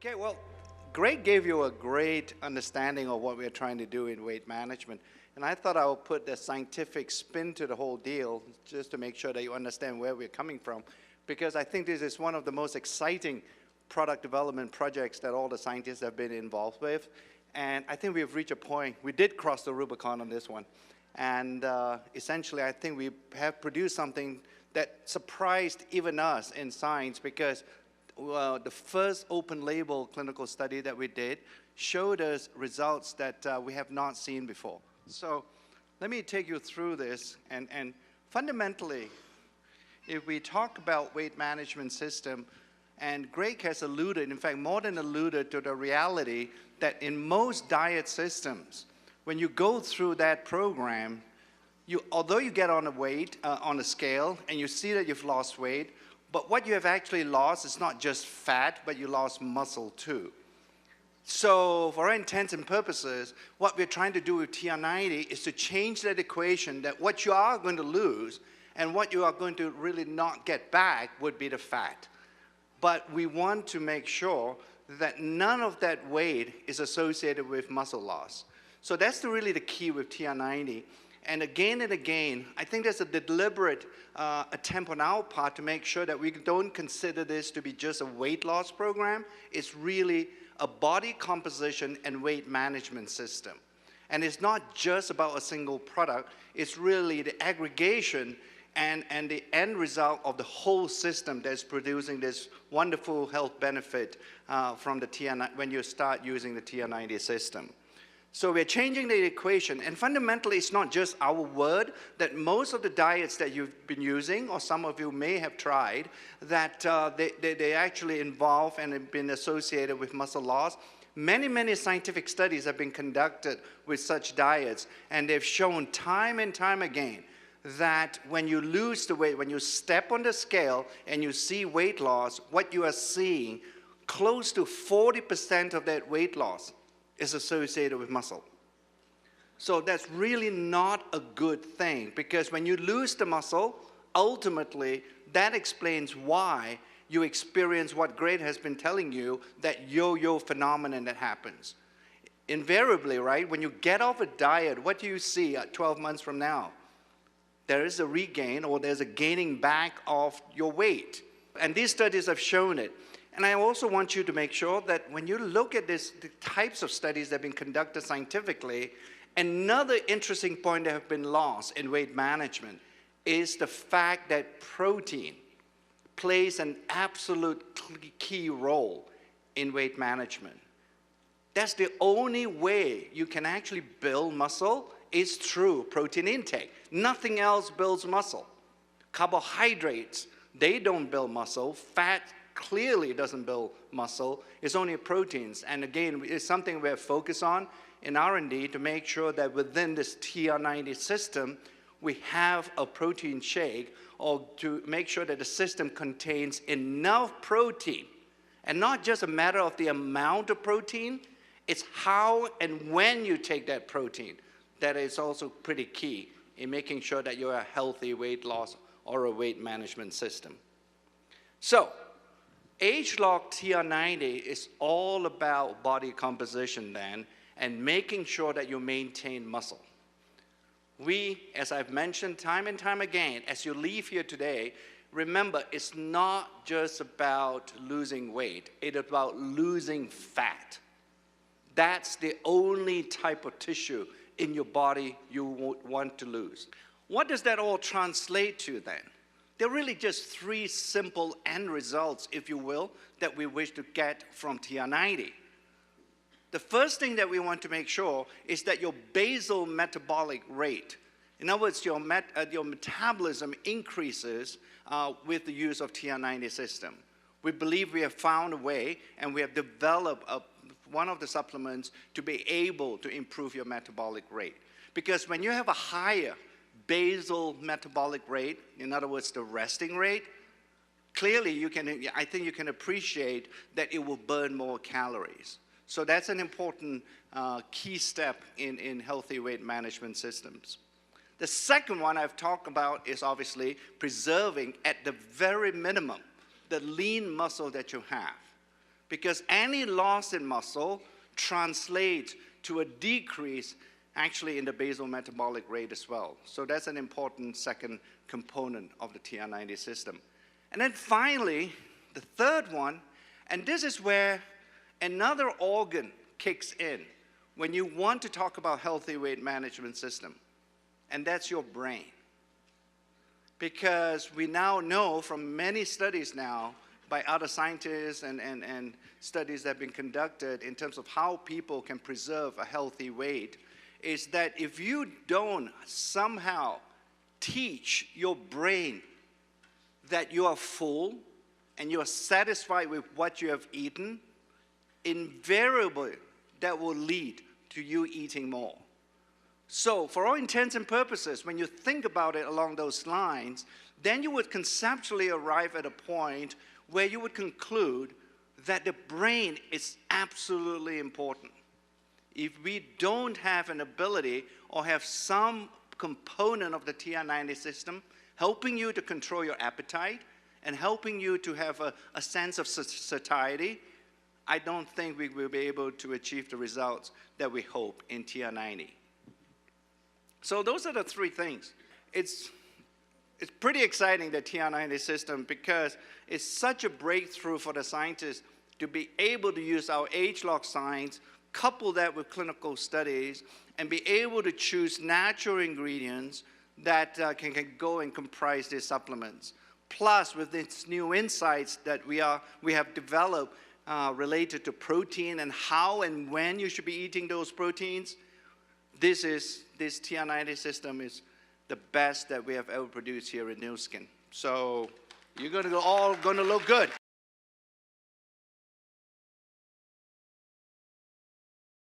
Okay, well, Greg gave you a great understanding of what we're trying to do in weight management. And I thought I would put the scientific spin to the whole deal just to make sure that you understand where we're coming from. Because I think this is one of the most exciting product development projects that all the scientists have been involved with. And I think we've reached a point, we did cross the Rubicon on this one. And essentially, I think we have produced something that surprised even us in science, because the first open label clinical study that we did showed us results that we have not seen before. So let me take you through this. And fundamentally, if we talk about weight management system, and Greg has alluded, in fact, more than alluded to the reality that in most diet systems, when you go through that program, although you get on a weight, on a scale, and you see that you've lost weight, but what you have actually lost is not just fat, but you lost muscle too. So for all intents and purposes, what we're trying to do with TR90 is to change that equation, that what you are going to lose and what you are going to really not get back would be the fat. But we want to make sure that none of that weight is associated with muscle loss. So that's really the key with TR90. And again, I think there's a deliberate attempt on our part to make sure that we don't consider this to be just a weight loss program. It's really a body composition and weight management system. And it's not just about a single product. It's really the aggregation and the end result of the whole system that's producing this wonderful health benefit from the TR90 when you start using the TR90 system. So we're changing the equation, and fundamentally it's not just our word, that most of the diets that you've been using, or some of you may have tried, that they actually involve and have been associated with muscle loss. Many scientific studies have been conducted with such diets, and they've shown time and time again that when you lose the weight, when you step on the scale and you see weight loss, what you are seeing, close to 40% of that weight loss is associated with muscle. So that's really not a good thing, because when you lose the muscle, ultimately that explains why you experience what Greg has been telling you, that yo-yo phenomenon that happens. Invariably, right, when you get off a diet, what do you see at 12 months from now? There is a regain, or there's a gaining back of your weight. And these studies have shown it. And I also want you to make sure that when you look at the types of studies that have been conducted scientifically, another interesting point that have been lost in weight management is the fact that protein plays an absolute key role in weight management. That's the only way you can actually build muscle is through protein intake. Nothing else builds muscle. Carbohydrates, they don't build muscle. Fat clearly doesn't build muscle. It's only proteins. And again, it's something we're focused on in R&D to make sure that within this TR90 system, we have a protein shake, or to make sure that the system contains enough protein. And not just a matter of the amount of protein, it's how and when you take that protein that is also pretty key in making sure that you're a healthy weight loss or a weight management system. So, age-locked TR90 is all about body composition then, and making sure that you maintain muscle. We, as I've mentioned time and time again, as you leave here today, remember, it's not just about losing weight, it's about losing fat. That's the only type of tissue in your body you would want to lose. What does that all translate to then? There are really just three simple end results, if you will, that we wish to get from TR90. The first thing that we want to make sure is that your basal metabolic rate, in other words, your metabolism increases with the use of TR90 system. We believe we have found a way, and we have developed one of the supplements to be able to improve your metabolic rate. Because when you have a higher basal metabolic rate, in other words, the resting rate, clearly I think you can appreciate that it will burn more calories. So that's an important key step in healthy weight management systems. The second one I've talked about is obviously preserving at the very minimum the lean muscle that you have. because any loss in muscle translates to a decrease actually in the basal metabolic rate as well. So that's an important second component of the TR90 system. And then finally, the third one, and this is where another organ kicks in when you want to talk about healthy weight management system, and that's your brain. Because we now know from many studies now by other scientists and studies that have been conducted in terms of how people can preserve a healthy weight, is that if you don't somehow teach your brain that you are full and you are satisfied with what you have eaten, invariably that will lead to you eating more. So for all intents and purposes, when you think about it along those lines, then you would conceptually arrive at a point where you would conclude that the brain is absolutely important. If we don't have an ability or have some component of the TR90 system helping you to control your appetite and helping you to have a sense of satiety, I don't think we will be able to achieve the results that we hope in TR90. So those are the three things. It's pretty exciting, the TR90 system, because it's such a breakthrough for the scientists to be able to use our age-log science, couple that with clinical studies, and be able to choose natural ingredients that can go and comprise these supplements. Plus, with these new insights that we have developed related to protein and how and when you should be eating those proteins, this TR90 system is the best that we have ever produced here in Nu Skin. So you're all going to look good.